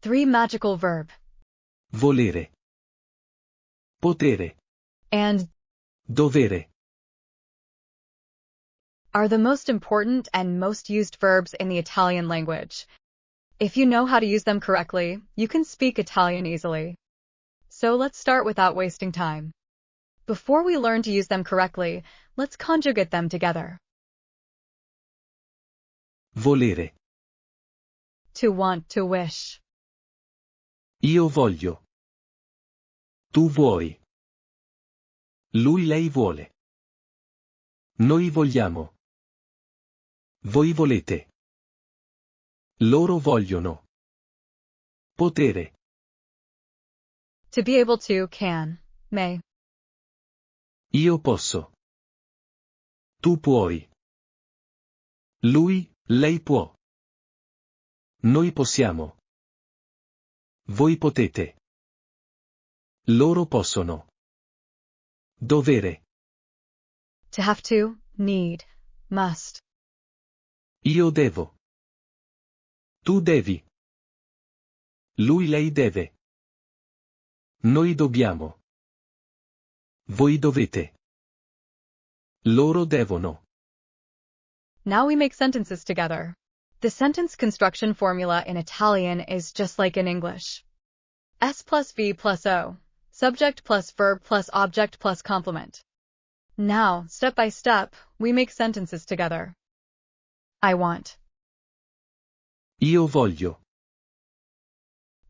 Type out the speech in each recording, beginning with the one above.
Three magical verb. Volere. Potere. And Dovere. are the most important and most used verbs in the Italian language. If you know how to use them correctly, you can speak Italian easily. So let's start without wasting time. Before we learn to use them correctly, let's conjugate them together. Volere. To want, to wish. Io voglio. Tu vuoi. Lui, lei vuole. Noi vogliamo. Voi volete. Loro vogliono. Potere. To be able to, can, may. Io posso. Tu puoi. Lui, lei può. Noi possiamo. Voi potete. Loro possono. Dovere. To have to, need, must. Io devo. Tu devi. Lui, lei deve. Noi dobbiamo. Voi dovete. Loro devono. Now we make sentences together. The sentence construction formula in Italian is just like in English. S plus V plus O. Subject plus verb plus object plus complement. Now, step by step, we make sentences together. I want. Io voglio.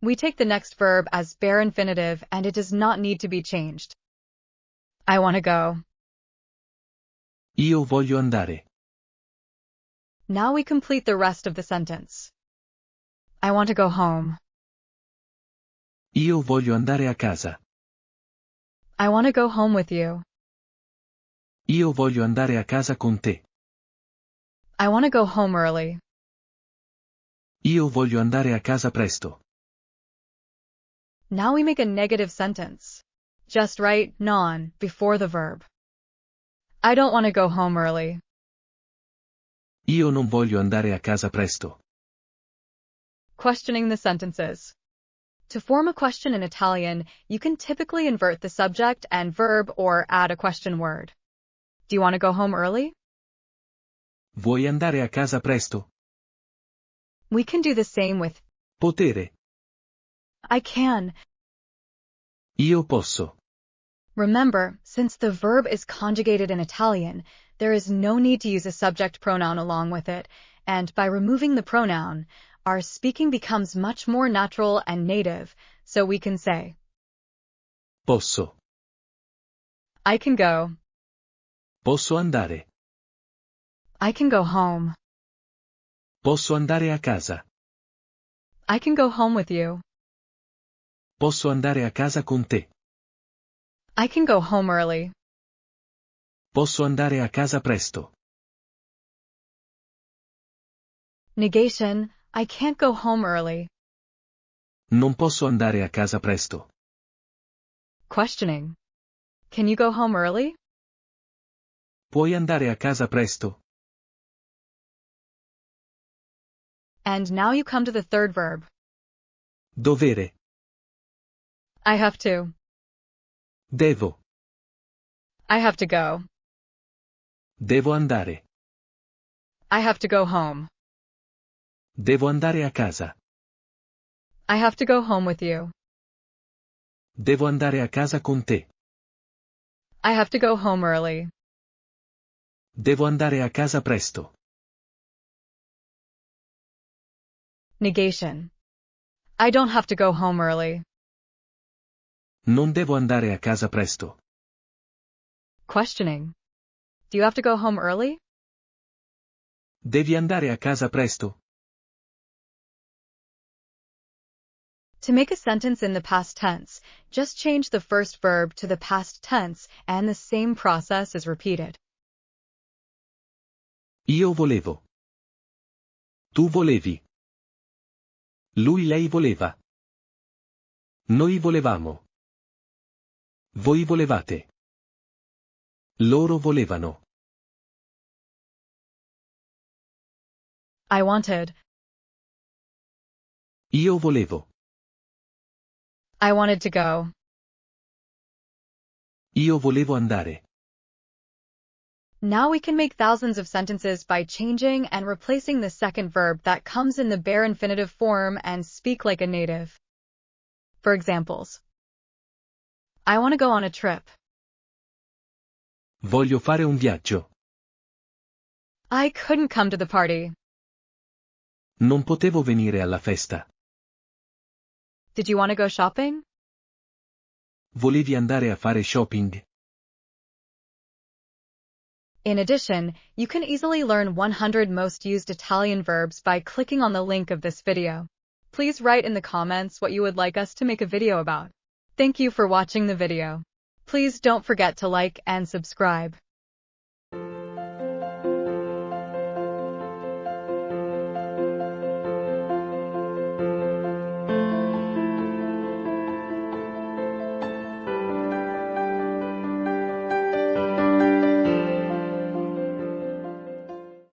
We take the next verb as bare infinitive and it does not need to be changed. I want to go. Io voglio andare. Now we complete the rest of the sentence. I want to go home. Io voglio andare a casa. I want to go home with you. Io voglio andare a casa con te. I want to go home early. Io voglio andare a casa presto. Now we make a negative sentence. Just write non before the verb. I don't want to go home early. Io non voglio andare a casa presto. Questioning the sentences. To form a question in Italian, you can typically invert the subject and verb or add a question word. Do you want to go home early? Vuoi andare a casa presto? We can do the same with Potere. I can. Io posso. Remember, since the verb is conjugated in Italian, there is no need to use a subject pronoun along with it, and by removing the pronoun, our speaking becomes much more natural and native, so we can say, Posso. I can go. Posso andare. I can go home. Posso andare a casa. I can go home with you. Posso andare a casa con te. I can go home early. Posso andare a casa presto. Negation, I can't go home early. Non posso andare a casa presto. Questioning. Can you go home early? Puoi andare a casa presto? And now you come to the third verb. Dovere. I have to. Devo. I have to go. Devo andare. I have to go home. Devo andare a casa. I have to go home with you. Devo andare a casa con te. I have to go home early. Devo andare a casa presto. Negation. I don't have to go home early. Non devo andare a casa presto. Questioning. Do you have to go home early? Devi andare a casa presto? To make a sentence in the past tense, just change the first verb to the past tense and the same process is repeated. Io volevo. Tu volevi. Lui, lei voleva. Noi volevamo. Voi volevate. Loro volevano. I wanted. Io volevo. I wanted to go. Io volevo andare. Now we can make thousands of sentences by changing and replacing the second verb that comes in the bare infinitive form and speak like a native. For examples, I want to go on a trip. Voglio fare un viaggio. I couldn't come to the party. Non potevo venire alla festa. Did you want to go shopping? Volevi andare a fare shopping? In addition, you can easily learn 100 most used Italian verbs by clicking on the link of this video. Please write in the comments what you would like us to make a video about. Thank you for watching the video. Please don't forget to like and subscribe.